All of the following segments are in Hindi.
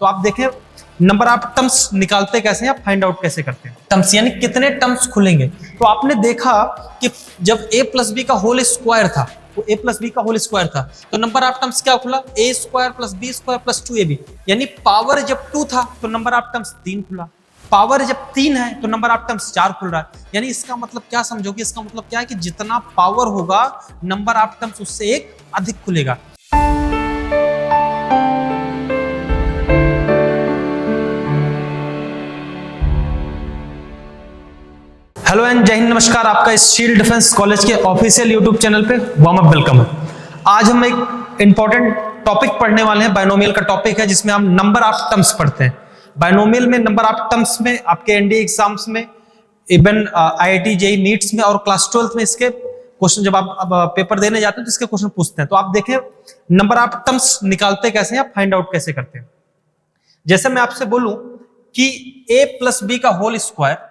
तो आप देखें नंबर ऑफ टर्म्स निकालते कैसे हैं, फाइंड आउट कैसे करते हैं। टर्म्स यानी कितने टर्म्स खुलेंगे। तो आपने देखा कि जब a प्लस बी का होल स्क्वायर था, तो a प्लस बी का होल स्क्वायर था, तो नंबर ऑफ टर्म्स क्या खुला, a square plus B square plus 2ab। यानी पावर जब 2 था तो नंबर ऑफ टर्म्स 3 खुला, पावर जब 3 है तो नंबर ऑफ टर्म्स 4 खुल रहा है। यानी इसका मतलब क्या समझोगे, इसका मतलब क्या है कि जितना पावर होगा नंबर ऑफ टर्म्स उससे एक अधिक खुलेगा। हेलो एंड जय हिंद, नमस्कार। आपका इस शील्ड डिफेंस कॉलेज के ऑफिशियल यूट्यूब चैनल पे वार्म अप वेलकम है। आज हम एक इंपॉर्टेंट टॉपिक पढ़ने वाले हैं। बायनोमियल का टॉपिक है जिसमें हम नंबर ऑफ टर्म्स पढ़ते हैं। बायनोमियल में नंबर ऑफ टर्म्स में आपके एनडीए एग्जाम्स में, इवन आईआईटी जेईई नीट्स में और क्लास 12th में इसके क्वेश्चन जब आप पेपर देने जाते हैं तो इसके क्वेश्चन पूछते हैं। तो आप देखें नंबर ऑफ टर्म्स निकालते कैसे हैं, फाइंड आउट कैसे करते हैं। जैसे मैं आपसे बोलूं कि a प्लस बी का whole square,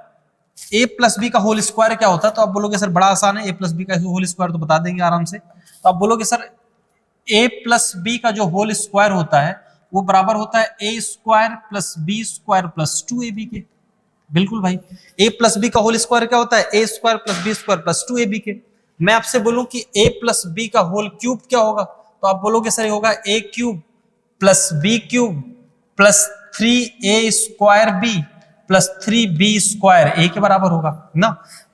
a plus B का होल स्क्वायर क्या होता है, तो आप बोलोगे सर बड़ा आसान है, a प्लस बी का होल स्क्वायर तो बता देंगे आराम से। तो आप बोलोगे सर a प्लस बी का जो होल स्क्वायर होता है वो बराबर होता है a square plus B square plus 2ab के। बिल्कुल भाई, a प्लस बी का होल स्क्वायर क्या होता है, a square plus B square plus 2ab के। मैं आपसे बोलूं कि a प्लस बी का होल क्यूब क्या होगा, तो आप बोलोगे सर ये होगा a cube plus B cube plus 3a square B plus 3b square a के बराबर होगा ना।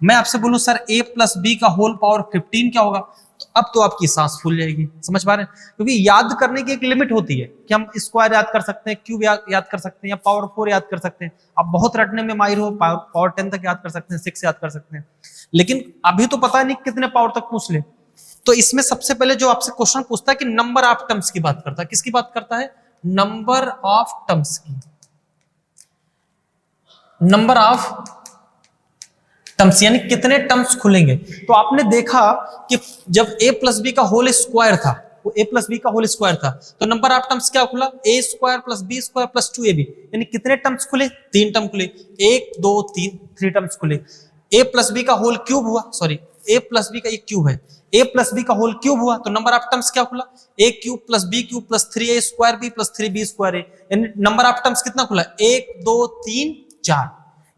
मैं आपसे बोलूं सर a प्लस बी का होल पावर 15 क्या होगा, तो अब तो आपकी सांस फूल जाएगी। समझ पा रहे हैं, क्योंकि याद करने की एक लिमिट होती है कि हम स्क्वायर याद कर सकते हैं, क्यूब याद कर सकते हैं, या पावर 4 याद कर सकते हैं। आप बहुत रटने में माहिर हो, पावर 10 तक याद कर सकते हैं, 6 याद कर सकते हैं, लेकिन अभी तो पता नहीं कितने पावर तक पूछ ले। तो इसमें सबसे पहले जो आपसे क्वेश्चन पूछता है कि नंबर ऑफ टर्म्स की बात करता है। किसकी बात करता है, नंबर ऑफ टर्म्स की। नंबर ऑफ टर्म्स यानी कितने टर्म्स खुलेंगे। तो आपने देखा कि जब a प्लस बी का होल स्क्वायर था, वो a प्लस बी का होल स्क्वायर था, तो नंबर ऑफ टर्म्स क्या खुला, a square plus B square plus 2ab। यानी कितने टर्म्स खुले, 3 टर्म खुले, 1 2 3 टर्म्स खुले। a प्लस बी का होल क्यूब हुआ, सॉरी a प्लस बी का ये क्यूब है, a प्लस बी का होल क्यूब हुआ तो नंबर ऑफ टर्म्स क्या खुला, a cube plus B cube plus 3a square B plus 3b square a। यानी नंबर ऑफ टर्म्स कितना खुला, 1 2 3 4।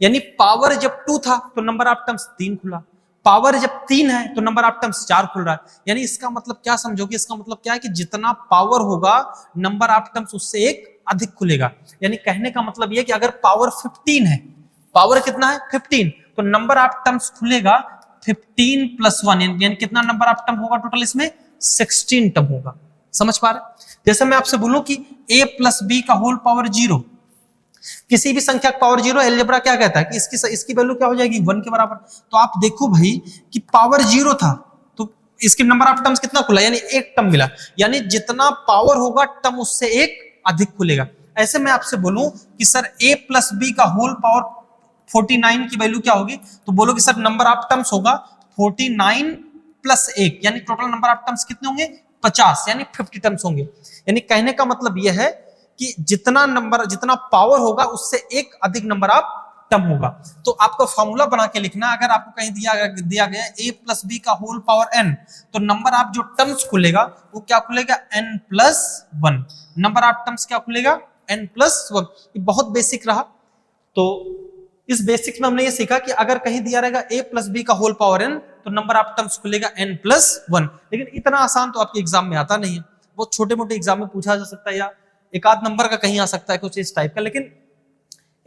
यानी पावर जब 2 था तो नंबर ऑफ टर्म्स 3 खुला, पावर जब 3 है तो नंबर ऑफ टर्म्स 4 खुल रहा है। यानी इसका मतलब क्या समझोगे, इसका मतलब क्या है कि जितना पावर होगा नंबर ऑफ टर्म्स उससे एक अधिक खुलेगा। यानी कहने का मतलब यह कि अगर पावर 15 है, पावर कितना है 15, तो नंबर ऑफ टर्म्स खुलेगा 15 प्लस 1। यानी कितना नंबर ऑफ टर्म होगा टोटल, इसमें 16 टर्म होगा। समझ पा रहे। जैसे मैं आपसे बोलूं कि a प्लस बी का होल पावर 0, किसी भी संख्या का पावर 0 अलजेब्रा क्या कहता है कि इसकी वैल्यू क्या हो जाएगी, 1 के बराबर। तो आप देखो भाई कि पावर 0 था तो इसके नंबर ऑफ टर्म्स कितना खुला, यानी एक टर्म मिला। यानी जितना पावर होगा टर्म उससे एक अधिक खुलेगा। ऐसे मैं आपसे बोलूं कि सर a प्लस बी का होल पावर 49 की वैल्यू क्या होगी, तो बोलोगे सर नंबर ऑफ टर्म्स होगा 49 प्लस 1, यानी टोटल नंबर ऑफ टर्म्स कितने होंगे, 50, यानी 50 टर्म्स होंगे। यानी कहने का मतलब यह है कि जितना पावर होगा उससे एक अधिक नंबर ऑफ टर्म होगा। तो आपको फॉर्मूला बना के लिखना, अगर आपको कहीं दिया गया a प्लस बी का होल पावर n, तो नंबर ऑफ जो टर्म्स खुलेगा वो क्या खुलेगा, n plus 1। Number of terms क्या खुलेगा, n प्लस 1। ये बहुत बेसिक रहा। तो इस बेसिक्स में हमने ये सीखा कि अगर कहीं दिया रहेगा a प्लस बी का होल पावर n, तो नंबर ऑफ टर्म्स खुलेगा n प्लस 1। लेकिन इतना आसान तो आपके एग्जाम में आता नहीं है, बहुत छोटे मोटे एग्जाम में पूछा जा सकता है, या एक आध नंबर का कहीं आ सकता है कुछ इस टाइप का। लेकिन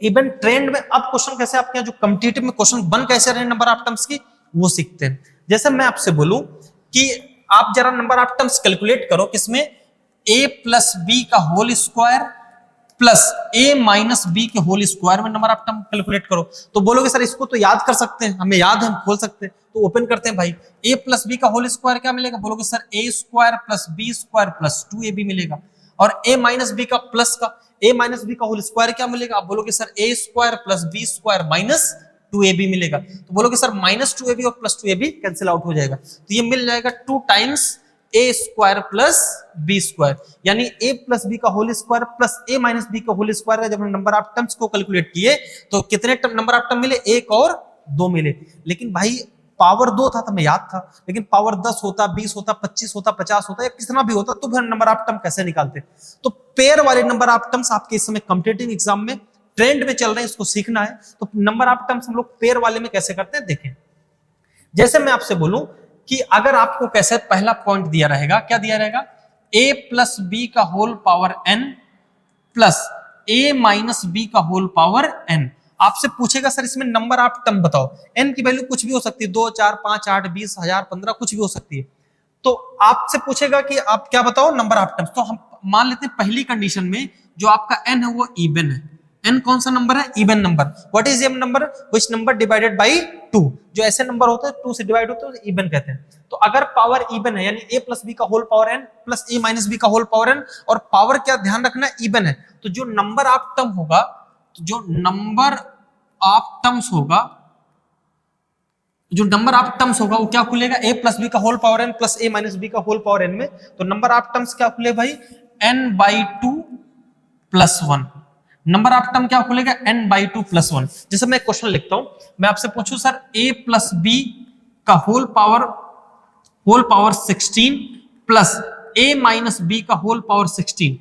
इवन ट्रेंड में अब क्वेश्चन कैसे आपके यहाँ जो कॉम्पिटिटिव में क्वेश्चन बन कैसे रहे नंबर ऑफ टर्म्स की, वो सीखते हैं। जैसे मैं आपसे बोलूं कि आप जरा नंबर ऑफ टर्म्स कैलकुलेट करो, किसमें a प्लस बी का whole square plus a minus B के होल स्क्वायर में नंबर ऑफ टर्म कैलकुलेट करो। तो बोलोगे सर इसको तो याद कर सकते हैं, हमें याद है, हम खोल सकते हैं। तो ओपन करते हैं भाई, a प्लस बी का होल स्क्वायर क्या मिलेगा, बोलोगे sir a square plus B square plus 2ab मिलेगा। और a माइनस बी का प्लस का a माइनस बी का होल स्क्वायर क्या मिलेगा, आप बोलोगे sir a square plus B square minus 2ab मिलेगा। तो बोलोगे सर माइनस 2ab और प्लस 2ab कैंसिल आउट हो जाएगा, तो ये मिल जाएगा 2 times a square plus b square. यानी a प्लस बी का whole square plus a minus B का होल स्क्वायर का जब हम नंबर ऑफ टर्म्स को कैलकुलेट किए तो कितने नंबर ऑफ टर्म मिले, 1 और 2 मिले। लेकिन भाई पावर 2 था तो मैं याद था, लेकिन पावर 10 होता, 20 होता, 25 होता, 50 होता या कितना भी होता तो फिर नंबर ऑफ टर्म कैसे निकालते। तो पेयर वाले नंबर ऑफ टर्म्स आपके इस समय कॉम्पिटिटिव एग्जाम में ट्रेंड में चल रहे हैं, इसको सीखना है। तो नंबर ऑफ टर्म्स हम लोग पेयर वाले में कैसे करते हैं देखें। जैसे मैं आपसे बोलूं कि अगर आपको कैसे पहला पॉइंट दिया रहेगा, क्या दिया रहेगा, a प्लस बी का whole power n plus a minus B का होल पावर n। आपसे पूछेगा सर इसमें नंबर ऑफ टर्म बताओ, n की वैल्यू कुछ भी हो सकती है, 2, 4, 5, 8, 20, 1000, 15 कुछ भी हो सकती है। तो आपसे पूछेगा कि आप क्या बताओ नंबर ऑफ टर्म्स। तो हम मान लेते हैं पहली कंडीशन में जो आपका n है वो इवन है। n कौन सा नंबर है, even number. What is even number, which number divided by 2। जो ऐसे नंबर होते हैं 2 से डिवाइड होते हैं इवन कहते हैं। तो अगर पावर इवन है यानी a प्लस बी का whole power n plus a minus B का होल पावर n, और पावर क्या ध्यान रखना इवन है, तो जो नंबर ऑफ टर्म होगा, जो नंबर ऑफ टर्म्स होगा, जो नंबर ऑफ टर्म्स होगा वो क्या खुलेगा, a प्लस बी का whole power n plus a minus B का होल पावर n में। तो नंबर ऑफ टर्म्स क्या खुले भाई, n/2 plus 1। Number of term क्या खुलेगा, n/2 प्लस 1। जैसे मैं क्वेश्चन लिखता हूं, मैं आपसे पूछूं सर a प्लस बी का whole power 16 plus a minus B का whole power 16,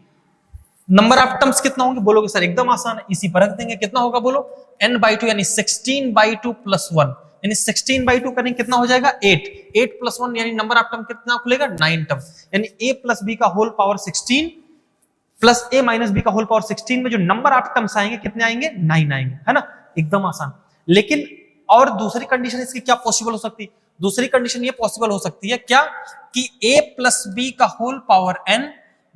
number of terms कितना होंगे बोलोगे सर, एकदम आसान है, इसी पर रख देंगे। कितना होगा बोलो, n/2 यानी 16/2 प्लस 1, यानी 16/2 करेंगे कितना हो जाएगा 8, 8 प्लस 1 यानी नंबर ऑफ टर्म कितना खुलेगा 9 टर्म। यानी a प्लस बी का whole power 16 plus a minus B का होल पावर 16 में जो नंबर ऑफ टर्म्स आएंगे कितने आएंगे, 9 आएंगे, है ना, एकदम आसान। लेकिन और दूसरी कंडीशन इसकी क्या पॉसिबल हो सकती है, दूसरी कंडीशन ये पॉसिबल हो सकती है क्या, कि a प्लस बी का whole power n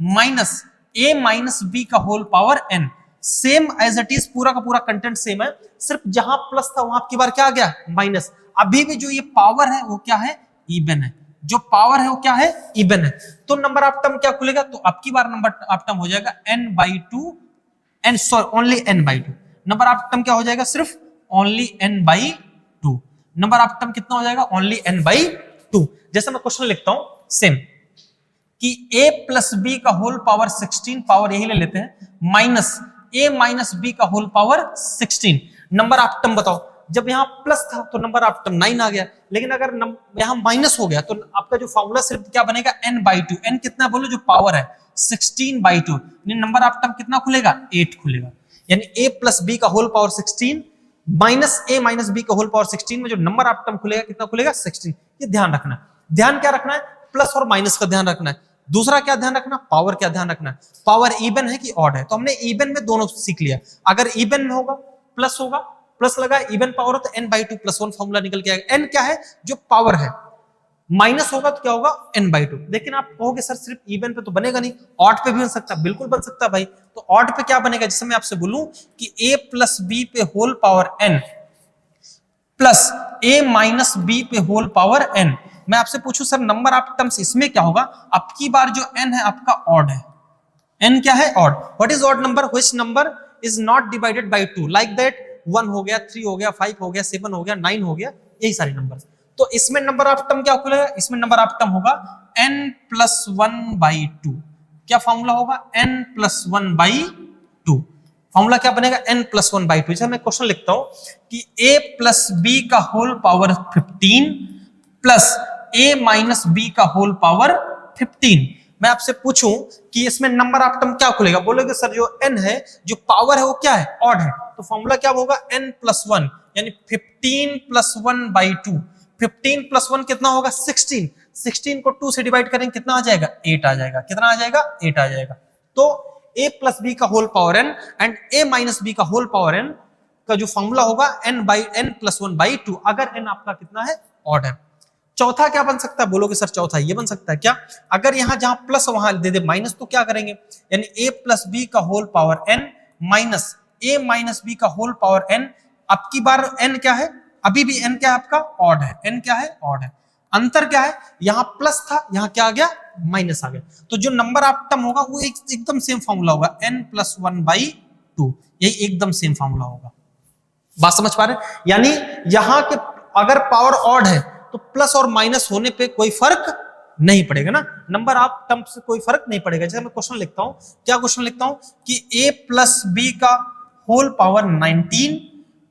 minus a minus B का whole power n, same as it is, पूरा का पूरा कंटेंट सेम है, सिर्फ जहां प्लस था वहां आपकी बार क्या आ गया माइनस। अभी भी जो ये पावर है वो क्या है, इवन है, जो पावर है वो क्या है, इवन है। तो नंबर ऑफ टर्म क्या खुलेगा, तो आपकी बार नंबर ऑफ टर्म हो जाएगा n/2, n sorry only n/2। Number of term क्या हो जाएगा, सिर्फ only n/2। Number of term कितना हो जाएगा, ओनली n/2। जैसे मैं क्वेश्चन लिखता हूं सेम, कि a प्लस बी का होल पावर 16, पावर यही ले लेते हैं, माइनस a माइनस बी का whole power 16। Number of term बताओ, जब यहां प्लस था तो नंबर ऑफ टर्म 9 आ गया, लेकिन अगर यहां माइनस हो गया तो आपका जो फॉर्मूला सिर्फ क्या बनेगा, n/2। n कितना बोलो, जो पावर है 16/2, यानी नंबर ऑफ टर्म कितना खुलेगा, 8 खुलेगा। यानी a प्लस बी का whole power 16 minus a minus B का होल पावर 16 में जो नंबर ऑफ टर्म खुलेगा कितना खुलेगा, 16। ये ध्यान रखना है, ध्यान क्या रखना है, प्लस और माइनस का ध्यान रखना है। दूसरा क्या ध्यान रखना, पावर क्या ध्यान रखना है, पावर इवन है कि ऑड है। तो हमने इवन में दोनों सीख लिया, अगर इवन में होगा प्लस होगा, प्लस लगा इवन पावर हो तो n/2 प्लस 1 फॉर्मूला निकल के आएगा। n क्या है, जो पावर है, माइनस होगा तो क्या होगा n/2। लेकिन आप कहोगे सर सिर्फ इवन पे तो बनेगा नहीं, ऑड पे भी बन सकता है, बिल्कुल बन सकता है भाई। तो ऑड पे क्या बनेगा, जैसे मैं आपसे बोलूं कि a प्लस बी पे whole power n plus a minus B पे होल पावर n। मैं आपसे पूछूं सर नंबर ऑफ टर्म्स इसमें क्या होगा, आपकी बार जो n है आपका ऑड है, n क्या है, odd. What is odd number, which number is not divided by 2, like that 1 हो गया, 3 हो गया, 5 हो गया, 7 हो गया, 9 हो गया, यही सारे नंबर। तो इसमें नंबर ऑफ टर्म क्या खुलेगा, इसमें नंबर ऑफ टर्म होगा n प्लस 1/2। क्या फॉर्मूला होगा, n प्लस 1/2। फॉर्मूला क्या बनेगा, n प्लस 1/2। जैसे मैं क्वेश्चन लिखता हूं कि a प्लस बी का whole power 15 plus a minus B का होल पावर 15। मैं आपसे पूछूं कि इसमें नंबर ऑफ टर्म क्या खुलेगा, बोलोगे सर जो n है, जो पावर है वो क्या है, ऑड है। तो फॉर्मूला क्या होगा, n प्लस 1 यानी 15 प्लस 1/2। 15 प्लस 1 कितना होगा, 16। 16 को 2 से डिवाइड करेंगे कितना आ जाएगा, 8 आ जाएगा। कितना आ जाएगा, 8 आ जाएगा। तो a प्लस बी का whole power n and a minus B का होल पावर n का जो फॉर्मूला होगा n प्लस 1/2, अगर n आपका कितना है, ऑड है। चौथा क्या बन सकता है, बोलोगे सर चौथा ये बन सकता है क्या, अगर यहां जहां प्लस वहां दे दे माइनस, तो क्या करेंगे, यानी a प्लस बी का whole power n minus a minus B का होल पावर n। अब की बार n क्या है, अभी भी n क्या है आपका, ऑड है। n क्या है, ऑड है। अंतर क्या है, यहां प्लस था, यहां क्या आ गया, माइनस आ गया। तो जो नंबर ऑफ टर्म होगा वो एकदम सेम फॉर्मूला होगा, n प्लस 1/2। यही एकदम सेम फॉर्मूला होगा। बात समझ पा रहे, यानी यहां के अगर पावर ऑड है तो प्लस और माइनस होने पे कोई फर्क नहीं पड़ेगा ना, नंबर ऑफ टर्म से कोई फर्क नहीं पड़ेगा। जैसे मैं क्वेश्चन लिखता हूं, क्या क्वेश्चन लिखता हूं कि a प्लस बी का whole power 19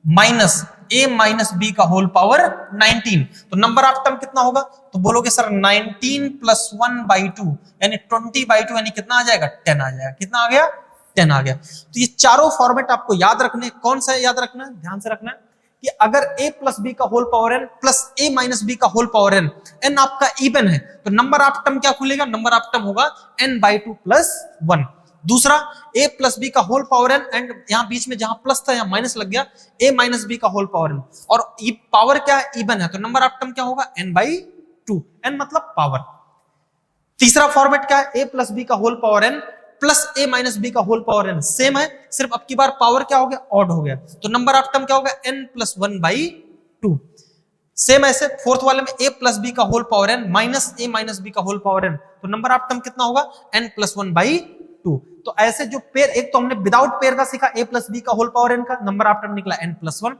minus a minus B का होल पावर 19। तो नंबर ऑफ टर्म कितना होगा? तो बोलोगे सर 19 प्लस 1/2 यानी 20/2 यानी कितना आ जाएगा? 10 आ जाएगा। कितना आ गया? 10 आ गया। तो ये चारों फॉर्मेट आपको याद रखने। कौन सा याद रखना है? ध्यान से रखना है कि अगर a प्लस बी का whole power n plus a minus B का होल पावर n आपका इवन है तो नंबर ऑफ टर्म क्या खुलेगा? नंबर ऑफ टर्म होगा n/2 प्लस 1। दूसरा a प्लस बी का होल पावर n एंड यहां बीच में जहां प्लस था यहां माइनस लग गया, a माइनस बी का होल पावर n और ये पावर क्या है? इवन है, तो नंबर ऑफ टर्म क्या होगा? n/2। n मतलब पावर। तीसरा फॉर्मेट क्या है? a प्लस बी का whole power n plus a minus B का होल पावर n सेम है, सिर्फ अब की बार पावर क्या हो गया? ऑड हो गया। तो नंबर ऑफ टर्म क्या होगा? n plus 1/2। सेम ऐसे फोर्थ वाले में a प्लस बी का whole power n minus a minus B का होल पावर n, तो नंबर ऑफ टर्म कितना होगा? n plus 1/2। तो ऐसे जो पेयर, एक तो हमने विदाउट पेयर का सीखा a प्लस बी का होल पावर n का, नंबर ऑफ टर्म निकला n प्लस 1।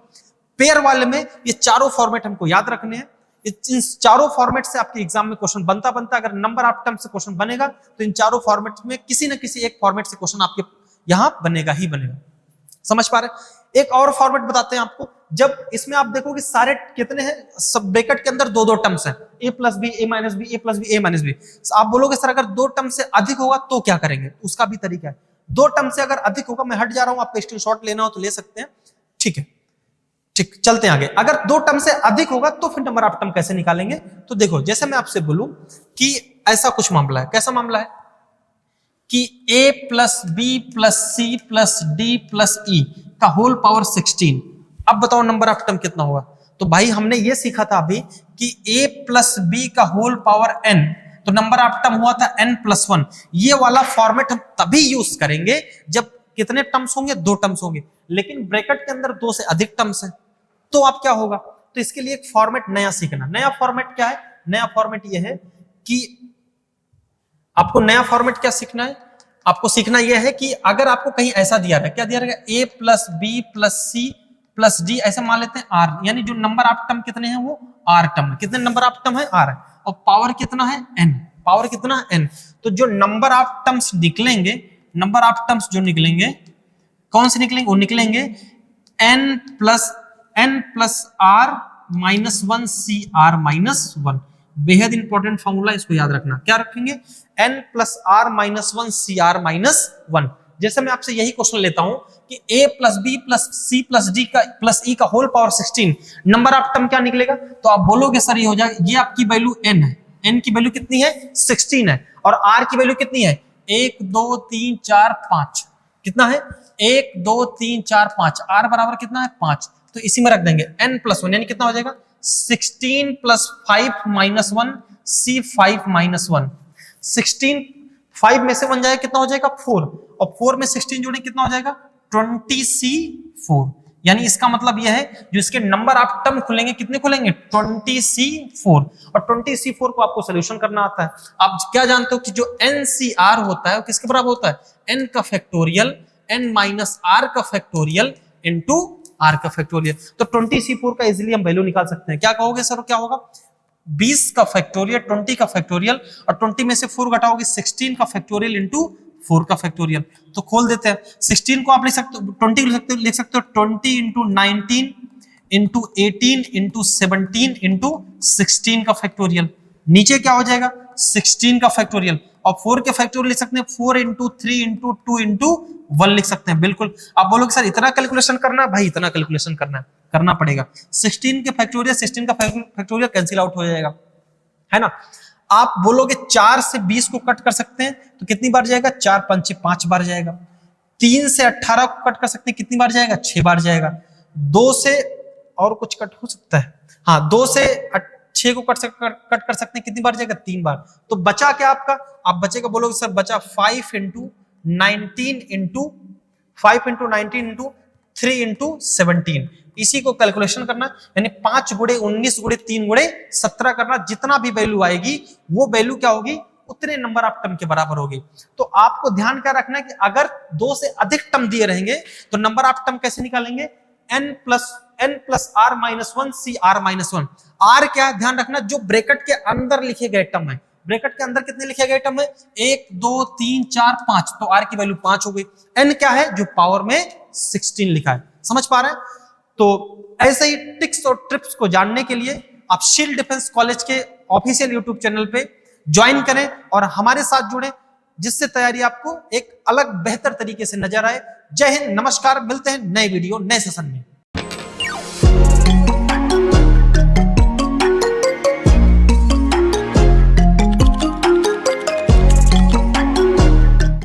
पेयर वाले में ये चारों फॉर्मेट हमको याद रखने हैं। इन चारों फॉर्मेट से आपके एग्जाम में क्वेश्चन बनता अगर नंबर ऑफ टर्म से क्वेश्चन बनेगा तो इन चारों फॉर्मेट में किसी न किसी एक फॉर्मेट से क्वेश्चन आपके यहां बनेगा ही बनेगा। समझ पा रहे? एक और फॉर्मेट बताते हैं आपको। जब इसमें आप देखोगे सारे कितने हैं? सब ब्रैकेट के अंदर दो दो टर्म्स हैं, a plus B, a minus B, a plus B, a minus B. आप बोलोगे सर अगर दो टर्म से अधिक होगा तो क्या करेंगे? उसका भी तरीका है। दो टर्म से अगर अधिक होगा, मैं हट जा रहा हूं, आपको स्क्रीनशॉट लेना हो तो ले सकते हैं। ठीक है, ठीक, चलते हैं आगे। अगर दो टर्म से अधिक होगा तो फिर नंबर ऑफ टर्म कैसे निकालेंगे? तो देखो, जैसे मैं आपसे बोलूं कि ऐसा कुछ मामला है। कैसा मामला है कि a plus B plus C plus D plus E का होल पावर 16। अब बताओ नंबर ऑफ टर्म कितना होगा? तो भाई हमने ये सीखा था अभी कि a प्लस बी का होल पावर n, तो नंबर ऑफ टर्म हुआ था n प्लस 1। ये वाला फॉर्मेट हम तभी यूज करेंगे जब कितने टर्म्स होंगे? दो टर्म्स होंगे, लेकिन ब्रैकेट के अंदर दो से अधिक टर्म्स हैं, तो अब क्या होगा? तो इसके लिए एक फॉर्मेट नया सीखना। नया फॉर्मेट क्या है? नया फॉर्मेट यह है कि आपको नया फॉर्मेट क्या सीखना है? आपको सीखना यह है कि अगर आपको कहीं ऐसा दिया रहा है, क्या दिया रहेगा? a plus B plus C plus D, ऐसे मान लेते हैं r, यानी जो नंबर ऑफ टर्म कितने हैं वो r टर्म। कितने नंबर ऑफ टर्म है? r है, और पावर कितना है? n। पावर कितना है? n। तो जो नंबर ऑफ टर्म्स निकलेंगे, नंबर ऑफ टर्म्स जो निकलेंगे, कौन से निकलेंगे? वो निकलेंगे n plus r minus 1 C R minus 1। बेहद इंपॉर्टेंट फॉर्मूला, इसको याद रखना। क्या रखेंगे? n plus r minus 1 C R minus 1। जैसे मैं आपसे यही क्वेश्चन लेता हूं कि a plus B plus C plus D का प्लस ई का whole power 16, number of term क्या निकलेगा? तो आप बोलोगे सर ये हो जाएगा, ये आपकी वैल्यू n है, n की वैल्यू कितनी है? 16 है, और r की वैल्यू कितनी है? 1 2 3 4 5। कितना है? 1 2 3 4 5। r बराबर कितना है? 5। तो इसी में रख देंगे n प्लस 1, यानी कितना हो जाएगा? 16 प्लस 5 माइनस 1 सी 5 माइनस 1। 16 5 में से 1 जाएगा, कितना हो जाएगा? 4, और 4 में 16 जोड़े कितना हो जाएगा? 20c4। यानी इसका मतलब यह है जो इसके नंबर ऑफ टर्म खुलेंगे, कितने खुलेंगे? 20c4। और 20c4 को आपको सोल्यूशन करना आता है। आप क्या जानते हो कि जो ncr होता है वो किसके बराबर होता है? n का फैक्टोरियल n माइनस r का फैक्टोरियल इनटू r का फैक्टोरियल। तो 20c4 का इजीली हम वैल्यू निकाल सकते हैं। क्या कहोगे सर? क्या होगा? 20 का फैक्टोरियल 20 का फैक्टोरियल, और 20 में से 4 घटाओगे 16 का फैक्टोरियल इंटू 4 का फैक्टोरियल। तो खोल देते हैं। 16 को आप लिख सकते हो, 20 लिख सकते हो 20 इंटू 19 इंटू 18 इंटू 17 इंटू 16 का फैक्टोरियल। नीचे क्या हो जाएगा? 16 का फैक्टोरियल, और 4 के फैक्टोरियल लिख सकते हैं 4 इंटू 3 इंटू 2 इंटू 1 लिख सकते हैं। बिल्कुल। आप बोलोगे सर इतना कैलकुलेशन करना है? भाई इतना कैलकुलेशन करना पड़ेगा। 16 के फैक्टोरियल 16 का फैक्टोरियल कैंसिल आउट हो जाएगा, है ना। आप बोलोगे 4 से 20 को कट कर सकते हैं तो कितनी बार जाएगा? 4 5 5 बार जाएगा। 3 से 18 को कट कर सकते हैं, कितनी बार जाएगा? 6 बार जाएगा। 2 से और कुछ कट हो सकता है, हाँ 2 से 6 को कट कर सकते हैं, कितनी बार जाएगा? 3 बार। तो बचा क्या आपका? आप बचेगा, बोलोगे सर बचा 5 into 19 into 5 into 19 into 3 into 17। इसी को कैलकुलेशन करना, यानी 5 गुणे 19 गुणे 3 गुणे 17 करना। जितना भी वैल्यू आएगी वो वैल्यू क्या होगी? उतने नंबर ऑफ टर्म के बराबर होगी। तो आपको ध्यान क्या रखना है कि अगर 2 से अधिक टर्म दिए रहेंगे तो नंबर ऑफ टर्म कैसे निकालेंगे? n प्लस r माइनस 1 सी r माइनस 1। r क्या है? ध्यान रखना, जो ब्रैकेट के अंदर लिखे गए टर्म है। ब्रैकेट के अंदर कितने लिखे गए टर्म है? 1 2 3 4 5, तो r की वैल्यू 5 हो गई। n क्या है? जो पावर में 16 लिखा है। समझ पा रहे हैं? तो ऐसे ही टिक्स और ट्रिप्स को जानने के लिए आप शील्ड डिफेंस कॉलेज के ऑफिशियल यूट्यूब चैनल पे ज्वाइन करें और हमारे साथ जुड़े, जिससे तैयारी आपको एक अलग बेहतर तरीके से नजर आए। जय हिंद, नमस्कार, मिलते हैं नए वीडियो नए सेशन में।